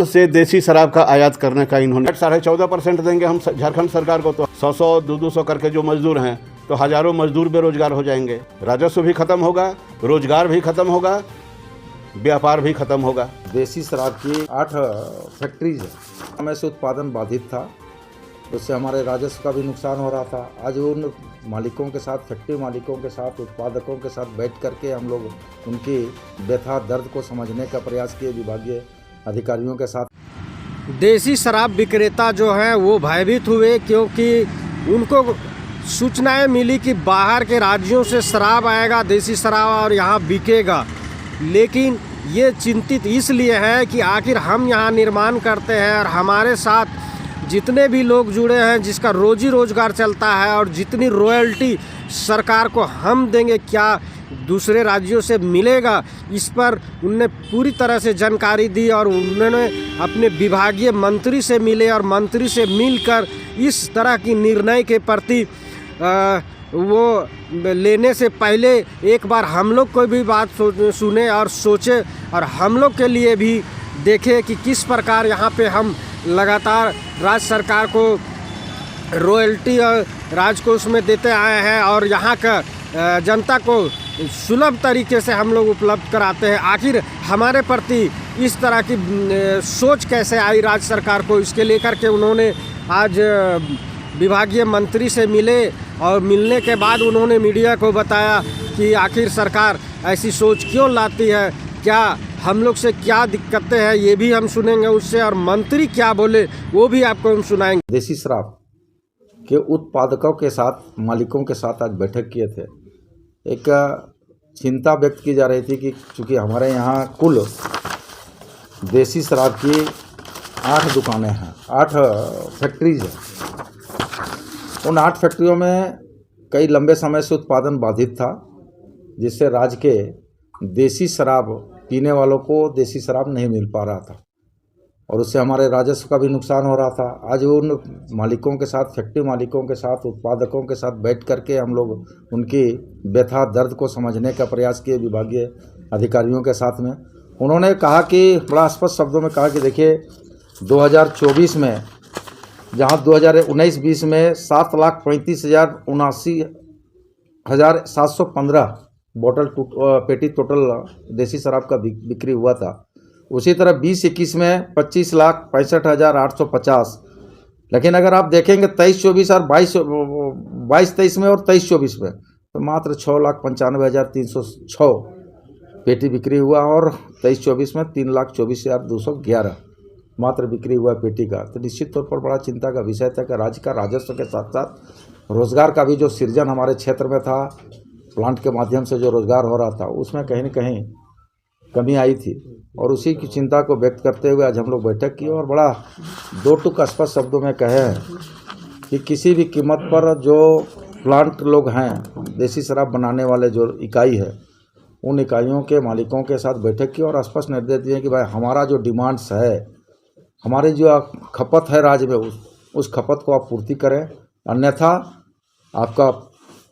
नेपाल से देसी शराब का आयात करने का इन्होंने 14.5% देंगे हम झारखंड सरकार को, तो 100 200 करके जो मजदूर हैं तो हजारों मजदूर बेरोजगार हो जाएंगे, राजस्व भी खत्म होगा, रोजगार भी खत्म होगा, व्यापार भी खत्म होगा। देसी शराब की 8 फैक्ट्रीज है, समय से उत्पादन बाधित था, उससे हमारे राजस्व का भी नुकसान हो रहा था। आज उन मालिकों के साथ, फैक्ट्री मालिकों के साथ, उत्पादकों के साथ बैठ करके हम लोग उनकी व्यथा दर्द को समझने का प्रयास किए विभागीय अधिकारियों के साथ। देसी शराब विक्रेता जो हैं वो भयभीत हुए, क्योंकि उनको सूचनाएं मिली कि बाहर के राज्यों से शराब आएगा, देसी शराब, और यहाँ बिकेगा। लेकिन ये चिंतित इसलिए है कि आखिर हम यहाँ निर्माण करते हैं और हमारे साथ जितने भी लोग जुड़े हैं, जिसका रोजी रोजगार चलता है, और जितनी रॉयल्टी सरकार को हम देंगे, क्या दूसरे राज्यों से मिलेगा? इस पर उनने पूरी तरह से जानकारी दी और उन्होंने अपने विभागीय मंत्री से मिले और मंत्री से मिलकर इस तरह की निर्णय के प्रति वो लेने से पहले एक बार हम लोग कोई भी बात सुने और सोचे, और हम लोग के लिए भी देखे कि किस प्रकार यहाँ पे हम लगातार राज्य सरकार को रॉयल्टी और राजकोष में देते आए हैं और यहाँ का जनता को सुलभ तरीके से हम लोग उपलब्ध कराते हैं। आखिर हमारे प्रति इस तरह की सोच कैसे आई राज्य सरकार को, इसके लेकर के उन्होंने आज विभागीय मंत्री से मिले और मिलने के बाद उन्होंने मीडिया को बताया कि आखिर सरकार ऐसी सोच क्यों लाती है, क्या हम लोग से क्या दिक्कतें हैं, ये भी हम सुनेंगे उससे, और मंत्री क्या बोले वो भी आपको हम सुनाएंगे। देसी शराब के उत्पादकों के साथ, मालिकों के साथ आज बैठक किए थे। एक चिंता व्यक्त की जा रही थी कि चूँकि हमारे यहाँ कुल देसी शराब की 8 दुकानें हैं, 8 फैक्ट्रीज हैं। उन 8 फैक्ट्रियों में कई लंबे समय से उत्पादन बाधित था, जिससे राज्य के देसी शराब पीने वालों को देसी शराब नहीं मिल पा रहा था और उससे हमारे राजस्व का भी नुकसान हो रहा था। आज उन मालिकों के साथ, फैक्ट्री मालिकों के साथ, उत्पादकों के साथ बैठ करके हम लोग उनकी व्यथा दर्द को समझने का प्रयास किए विभागीय अधिकारियों के साथ में। उन्होंने कहा कि बड़ा स्पष्ट शब्दों में कहा कि देखिए 2024 में, जहाँ 2019-20 में 7,35,79,715 बोतल पेटी टोटल देसी शराब का बिक्री हुआ था, उसी तरह 20-21 में 25,65,850। लेकिन अगर आप देखेंगे 23-24 और 22-23 में और 23-24 में तो मात्र 6,95,306 पेटी बिक्री हुआ और 23-24 में 3,24,211 मात्र बिक्री हुआ पेटी का। तो निश्चित तौर पर बड़ा चिंता का विषय था कि राज्य का राजस्व के साथ साथ रोजगार का भी जो सृजन हमारे क्षेत्र में था, प्लांट के माध्यम से जो रोजगार हो रहा था, उसमें कहीं न कहीं कमी आई थी। और उसी की चिंता को व्यक्त करते हुए आज हम लोग बैठक की और बड़ा 2 टूक स्पष्ट शब्दों में कहे हैं कि किसी भी कीमत पर जो प्लांट लोग हैं, देसी शराब बनाने वाले जो इकाई है, उन इकाइयों के मालिकों के साथ बैठक की और स्पष्ट निर्देश दिए कि भाई हमारा जो डिमांड्स है, हमारी जो खपत है राज्य में, उस खपत को आप पूर्ति करें, अन्यथा आपका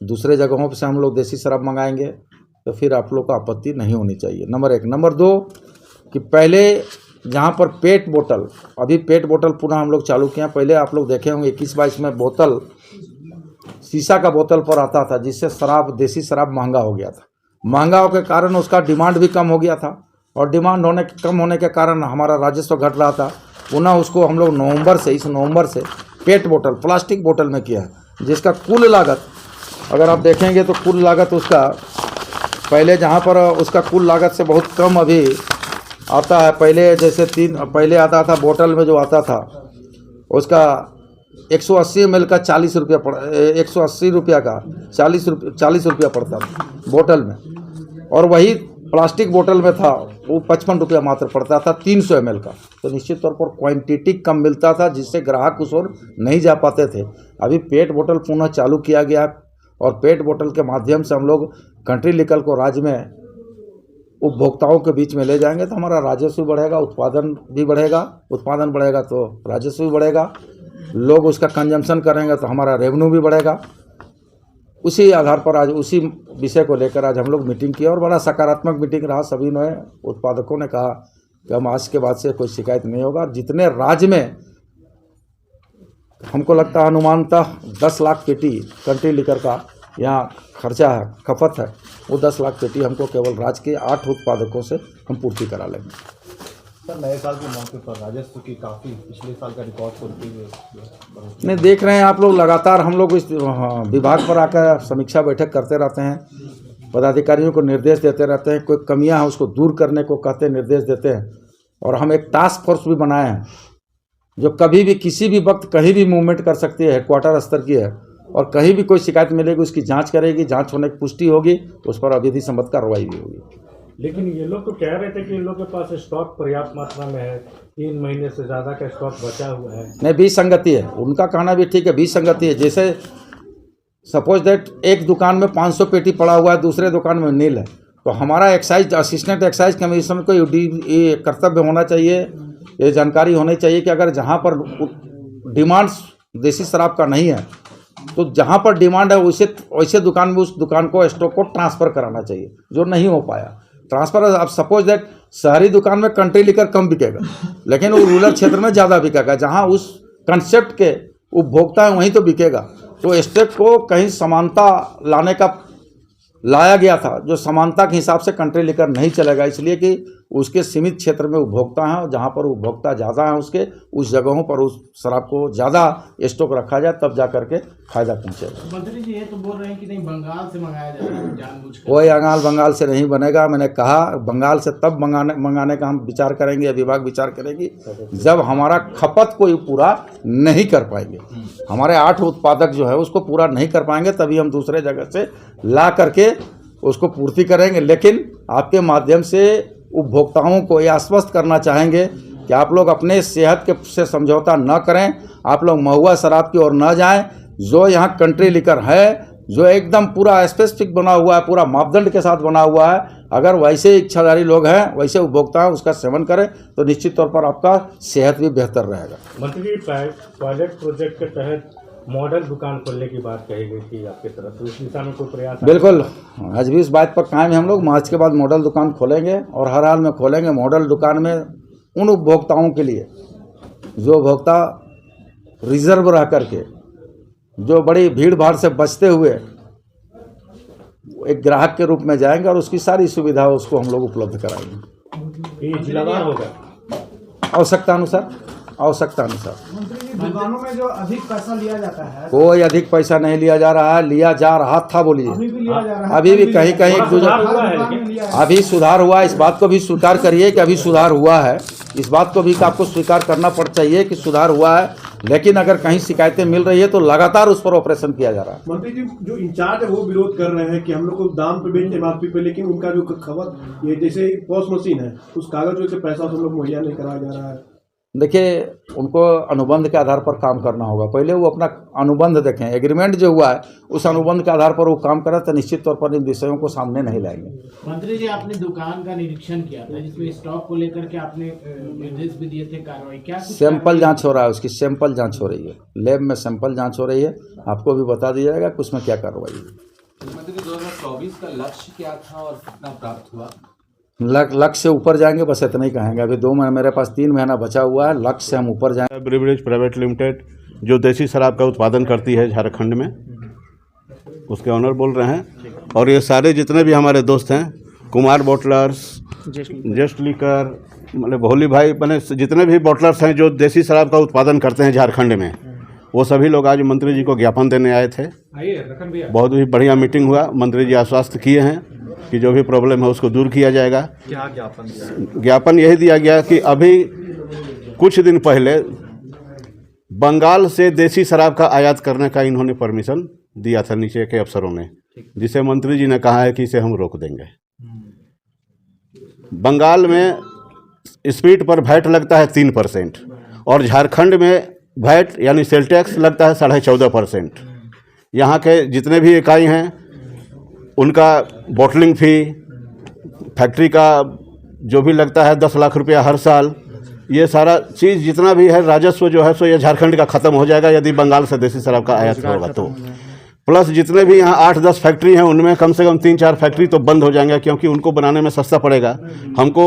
दूसरे जगहों से हम लोग देसी शराब मंगाएंगे तो फिर आप लोग को आपत्ति नहीं होनी चाहिए। नंबर 1। नंबर 2 कि पहले जहाँ पर पेट बोतल, अभी पेट बोतल पुनः हम लोग चालू किए हैं। पहले आप लोग देखे होंगे 21-22 में बोतल शीशा का बोतल पर आता था, जिससे शराब, देसी शराब महंगा हो गया था। महंगा होने के कारण उसका डिमांड भी कम हो गया था और डिमांड कम होने के कारण हमारा राजस्व घट रहा था। पुनः उसको हम लोग इस नवंबर से पेट बोतल, प्लास्टिक बोतल में किया है, जिसका कुल लागत अगर आप देखेंगे तो कुल लागत उसका पहले जहाँ पर उसका कुल लागत से बहुत कम अभी आता है। पहले जैसे पहले आता था बोतल में, जो आता था उसका 180 ml का 40 रुपया 180 रुपया का 40 रुपया पड़ता था बोतल में, और वही प्लास्टिक बोतल में था वो 55 रुपया मात्र पड़ता था 300 ml का। तो निश्चित तौर पर क्वांटिटी कम मिलता था, जिससे ग्राहक उस ओर नहीं जा पाते थे। अभी पेट बोतल पुनः चालू किया गया और पेट बोतल के माध्यम से हम लोग कंट्री लिकल को राज्य में उपभोक्ताओं के बीच में ले जाएंगे तो हमारा राजस्व बढ़ेगा, उत्पादन भी बढ़ेगा। उत्पादन बढ़ेगा तो राजस्व भी बढ़ेगा, लोग उसका कंजम्पशन करेंगे तो हमारा रेवेन्यू भी बढ़ेगा। उसी आधार पर आज उसी विषय को लेकर आज हम लोग मीटिंग की और बड़ा सकारात्मक मीटिंग रहा। सभी ने उत्पादकों ने कहा कि हम आज के बाद से कोई शिकायत नहीं होगा। और जितने राज्य में हमको लगता है अनुमानतः 10 लाख पेटी कंट्री लीकर का यहाँ खर्चा है, खपत है, वो 10 लाख पेटी हमको केवल राज्य के 8 उत्पादकों से हम पूर्ति करा लेंगे। सर, नए साल के मौके पर राजस्व की काफ़ी पिछले साल का रिकॉर्ड तोड़ते हुए नहीं, देख रहे हैं आप लोग, लगातार हम लोग इस विभाग पर आकर समीक्षा बैठक करते रहते हैं, पदाधिकारियों को निर्देश देते रहते हैं, कोई कमियां हैं उसको दूर करने को कहते निर्देश देते हैं। और हम एक टास्क फोर्स भी बनाए हैं जो कभी भी किसी भी वक्त कहीं भी मूवमेंट कर सकती है, हेडक्वार्टर स्तर की है, और कहीं भी कोई शिकायत मिलेगी उसकी जांच करेगी, जांच होने की पुष्टि होगी तो उस पर अविधि सम्मत कार्रवाई भी होगी। लेकिन ये लोग तो कह रहे थे कि इन लोग के पास स्टॉक पर्याप्त मात्रा में है, 3 महीने से ज़्यादा का स्टॉक बचा हुआ है। नहीं, विसंगति है, उनका कहना भी ठीक है, विसंगति है। जैसे सपोज दैट एक दुकान में 500 पेटी पड़ा हुआ है, दूसरे दुकान में नील है, तो हमारा एक्साइज असिस्टेंट एक्साइज कमिश्नर को ये कर्तव्य होना चाहिए, ये जानकारी होनी चाहिए कि अगर जहाँ पर डिमांड देसी शराब का नहीं है तो जहाँ पर डिमांड है वैसे दुकान में उस दुकान को स्टॉक को ट्रांसफ़र कराना चाहिए, जो नहीं हो पाया ट्रांसफ़र। अब सपोज दैट शहरी दुकान में कंट्री लीकर कम बिकेगा लेकिन वो रूरल क्षेत्र में ज़्यादा बिकेगा, जहाँ उस कंसेप्ट के उपभोक्ता है वहीं तो बिकेगा। तो स्टेट को कहीं समानता लाने का लाया गया था, जो समानता के हिसाब से कंट्री लीकर नहीं चलेगा, इसलिए कि उसके सीमित क्षेत्र में उपभोक्ता हैं और जहाँ पर उपभोक्ता ज़्यादा हैं उसके उस जगहों पर उस शराब को ज़्यादा स्टॉक रखा जाए, तब जा करके फायदा पहुँचेगा। मंत्री जी ये तो बोल रहे हैं कि नहीं बंगाल से मंगाया जा रहा है जानबूझकर। कोई बंगाल से नहीं बनेगा। मैंने कहा बंगाल से तब मंगाने का हम विचार करेंगे, विभाग विचार करेगी जब हमारा खपत कोई पूरा नहीं कर पाएंगे, हमारे 8 उत्पादक जो है उसको पूरा नहीं कर पाएंगे, तभी हम दूसरे जगह से ला करके उसको पूर्ति करेंगे। लेकिन आपके माध्यम से उपभोक्ताओं को यह आश्वस्त करना चाहेंगे कि आप लोग अपने सेहत के से समझौता न करें, आप लोग महुआ शराब की ओर न जाएं। जो यहाँ कंट्री लीकर है, जो एकदम पूरा स्पेसिफिक बना हुआ है, पूरा मापदंड के साथ बना हुआ है, अगर वैसे इच्छाधारी लोग हैं, वैसे उपभोक्ता हैं, उसका सेवन करें तो निश्चित तौर पर आपका सेहत भी बेहतर रहेगा। मंत्री जी, पायलट प्रोजेक्ट के तहत मॉडल दुकान खोलने की बात कही गई थी आपकी तरफ से, इस दिशा में कोई प्रयास? बिल्कुल, आज भी इस बात पर कायम है हम लोग। मार्च के बाद मॉडल दुकान खोलेंगे और हर हाल में खोलेंगे। मॉडल दुकान में उन उपभोक्ताओं के लिए जो उपभोक्ता रिजर्व रह करके, जो बड़ी भीड़ भाड़ से बचते हुए एक ग्राहक के रूप में जाएंगे और उसकी सारी सुविधा उसको हम लोग उपलब्ध कराएंगे। ये जिलावार होगा आवश्यकता अनुसार। दुकानों में जो अधिक पैसा लिया जाता है, कोई अधिक पैसा नहीं लिया जा रहा है, लिया जा रहा था बोलिए, अभी भी लिया जा रहा है, अभी भी कहीं कहीं अभी सुधार हुआ है। इस बात को भी स्वीकार करिए कि अभी सुधार हुआ है, इस बात को भी आपको स्वीकार करना पड़ चाहिए कि सुधार हुआ है। लेकिन अगर कहीं शिकायतें मिल रही है तो लगातार उस पर ऑपरेशन किया जा रहा है। मंत्री जी, जो इंचार्ज है वो विरोध कर रहे हैं कि हम लोग को दाम पे बेचते MRP पे, लेकिन उनका जो खपत ये जैसे पॉस मशीन है उस कागज से पैसा हम लोग मुहैया नहीं कराया जा रहा है। देखिए, उनको अनुबंध के आधार पर काम करना होगा। पहले वो अपना अनुबंध देखें, एग्रीमेंट जो हुआ है उस अनुबंध के आधार पर वो काम करें तो निश्चित तौर पर इन विषयों को सामने नहीं लाएंगे। मंत्री जी, आपने दुकान का निरीक्षण किया था जिसमें स्टॉक को लेकर के आपने निर्देश भी दिए थे, कार्रवाई क्या? सैंपल जांच हो रहा है, उसकी सैंपल जांच हो रही है, लैब में सैंपल जांच हो रही है, आपको भी बता दिया जाएगा कि उसमें क्या कार्रवाई है। मंत्री, 2024 का लक्ष्य क्या था और कितना प्राप्त हुआ? लक्ष्य से ऊपर जाएंगे, बस इतना ही कहेंगे। अभी 2 महीने, मेरे पास 3 महीना बचा हुआ है, लक्ष्य से हम ऊपर जाएंगे। ब्रिवरेज प्राइवेट लिमिटेड जो देसी शराब का उत्पादन करती है झारखंड में, उसके ऑनर बोल रहे हैं। और ये सारे जितने भी हमारे दोस्त हैं, कुमार बॉटलर्स, जस्ट लीकर, मतलब भोली भाई, मैंने जितने भी बॉटलर्स हैं जो देसी शराब का उत्पादन करते हैं झारखंड में, वो सभी लोग आज मंत्री जी को ज्ञापन देने आए थे। बहुत ही बढ़िया मीटिंग हुआ। मंत्री जी आश्वस्त किए हैं कि जो भी प्रॉब्लम है उसको दूर किया जाएगा। क्या ज्ञापन दिया? ज्ञापन यही दिया गया कि अभी कुछ दिन पहले बंगाल से देसी शराब का आयात करने का इन्होंने परमिशन दिया था नीचे के अफसरों ने, जिसे मंत्री जी ने कहा है कि इसे हम रोक देंगे। बंगाल में स्पीड पर वैट लगता है 3% और झारखंड में वैट यानी सेल टैक्स लगता है 14.5%। यहाँ के जितने भी इकाई हैं उनका बॉटलिंग फ़ी, फैक्ट्री का जो भी लगता है 10 लाख रुपया हर साल, ये सारा चीज़ जितना भी है राजस्व जो है सो ये झारखंड का ख़त्म हो जाएगा यदि बंगाल से देसी शराब का आयात होगा तो। प्लस जितने भी यहाँ 8-10 फैक्ट्री हैं उनमें कम से कम 3-4 फैक्ट्री तो बंद हो जाएंगे, क्योंकि उनको बनाने में सस्ता पड़ेगा। हमको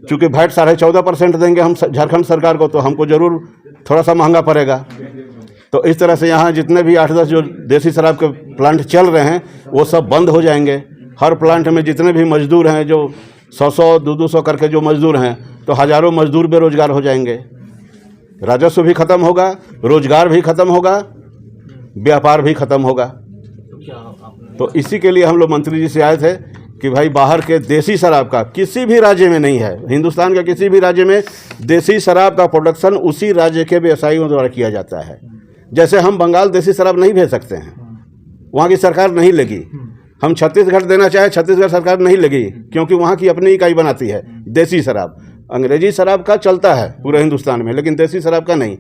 चूँकि वैट 14.5% देंगे हम झारखंड सरकार को, तो हमको ज़रूर थोड़ा सा महंगा पड़ेगा। तो इस तरह से यहाँ जितने भी 8-10 जो देसी शराब के प्लांट चल रहे हैं वो सब बंद हो जाएंगे। हर प्लांट में जितने भी मजदूर हैं, जो 100-100, 200 करके जो मजदूर हैं, तो हज़ारों मजदूर बेरोजगार हो जाएंगे। राजस्व भी खत्म होगा, रोजगार भी खत्म होगा, व्यापार भी खत्म होगा। तो इसी के लिए हम लोग मंत्री जी से आए थे कि भाई बाहर के देसी शराब का किसी भी राज्य में नहीं है, हिंदुस्तान के किसी भी राज्य में देसी शराब का प्रोडक्शन उसी राज्य के व्यवसायियों द्वारा किया जाता है। जैसे हम बंगाल देसी शराब नहीं भेज सकते हैं, वहाँ की सरकार नहीं लेगी। हम छत्तीसगढ़ देना चाहे, छत्तीसगढ़ सरकार नहीं लेगी, क्योंकि वहाँ की अपनी इकाई बनाती है देसी शराब। अंग्रेजी शराब का चलता है पूरे हिंदुस्तान में, लेकिन देसी शराब का नहीं।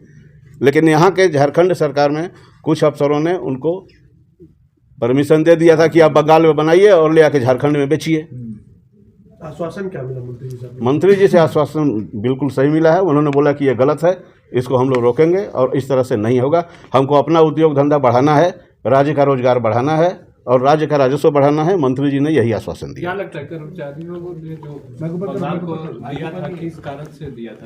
लेकिन यहाँ के झारखंड सरकार में कुछ अफसरों ने उनको परमिशन दे दिया था कि आप बंगाल में बनाइए और ले आके झारखंड में बेचिए। आश्वासन क्या मिला मंत्री जी से? मंत्री जी से आश्वासन बिल्कुल सही मिला है। उन्होंने बोला कि ये गलत है, इसको हम लोग रोकेंगे और इस तरह से नहीं होगा। हमको अपना उद्योग धंधा बढ़ाना है, राज्य का रोजगार बढ़ाना है और राज्य का राजस्व बढ़ाना है। मंत्री जी ने यही आश्वासन दिया। क्या लगता है कर्मचारियों ने जो बाजार को दिया था, किस कारण से दिया था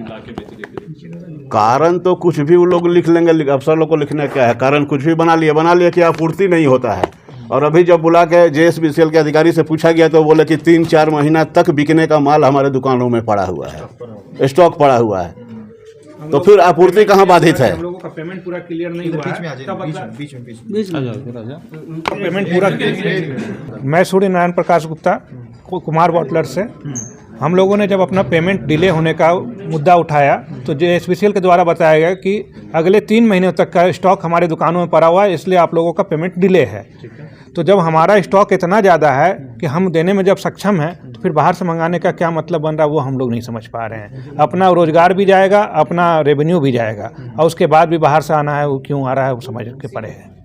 लाके बेचने के लिए? कारण तो कुछ भी वो लोग लिख लेंगे, अफसर लोग को लिखने क्या है, कारण कुछ भी बना लिए कि आपूर्ति नहीं होता है। और अभी जब बुला के JSBCL के अधिकारी से पूछा गया तो बोले कि 3-4 महीना तक बिकने का माल हमारे दुकानों में पड़ा हुआ है, स्टॉक पड़ा हुआ है। तो फिर आपूर्ति कहाँ बाधित है? हम लोगों का पेमेंट पूरा क्लियर नहीं हुआ है। पेमेंट पूरा। मैं सूर्य नारायण प्रकाश गुप्ता, कुमार बॉटलर से। हम लोगों ने जब अपना पेमेंट डिले होने का मुद्दा उठाया तो JSBCL के द्वारा बताया गया कि अगले 3 महीनों तक का स्टॉक हमारे दुकानों में पड़ा हुआ है, इसलिए आप लोगों का पेमेंट डिले है। तो जब हमारा स्टॉक इतना ज़्यादा है कि हम देने में जब सक्षम हैं, तो फिर बाहर से मंगाने का क्या मतलब बन रहा है वो हम लोग नहीं समझ पा रहे हैं। अपना रोजगार भी जाएगा, अपना रेवेन्यू भी जाएगा, और उसके बाद भी बाहर से आना है, वो क्यों आ रहा है वो समझ के पड़े है।